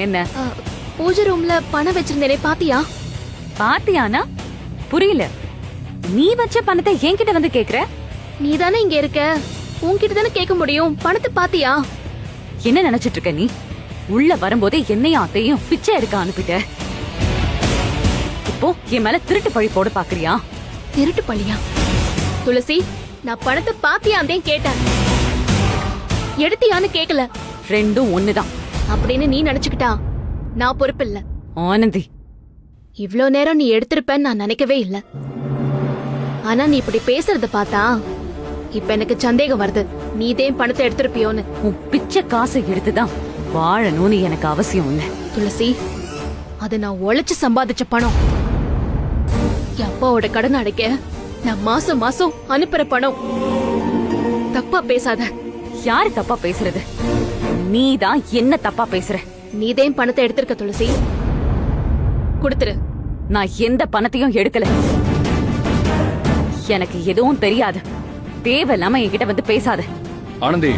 என்ன பூஜை ரூம்ல பணம் வச்சிருந்தேனே பாத்தியா? பாத்தியானா புரியல. நீ வச்ச பணத்தை என்கிட்ட வந்து கேக்குற? நீ தானே இங்க இருக்க, உன்கிட்ட தானே கேட்க முடியும். பணத்தை பாத்தியா? என்ன நினைச்சிட்டு இருக்க நீ? உள்ள வரும்போதே என்னையும் அத்தையும் பிச்சை எடுக்க அனுப்பிட்ட. இப்போ என் மேல திருட்டு பழி போட பாக்குறியா? திருட்டு பழியா? துளசி, நான் பணத்தை பாத்தியாந்தே கேட்டேன், எடுத்தியான்னு கேக்கல. ரெண்டும் ஒண்ணுதான் அப்படின்னு நீ நினைச்சுக்கிட்டா நான் பொறுப்பில்ல. ஆனந்தி, இவ்ளோ நேரம் நீ எடுத்திருப்பேன்னு நான் நினைக்கவே இல்ல. ஆனா நீ இப்படி பேசுறத பார்த்தா இப்ப எனக்கு சந்தேகம் வருது, நீதேன் பணத்தை எடுத்திருப்பியோன்னு. உன் பிச்சை காசை எடுத்துதான் வாழணும்னு எனக்கு அவசியம் இல்ல. துளசி, அது நான் உழைச்சு சம்பாதிச்ச பணம். என் அப்பாவோட கடன் அடைக்க நான் மாசம் மாசம் அனுப்புற பணம். தப்பா பேசாத. யாரு தப்பா பேசுறது? நீதான் என்ன தப்பா பேசுற. நீதேன் பணத்தை எடுத்திருக்க துளசி, கொடுத்துரு. நான் எந்த பணத்தையும் எடுக்கல. எனக்கு எதுவும் தெரியாது. தேவையில்லாம என்கிட்ட வந்து பேசாத. ஆனந்தி,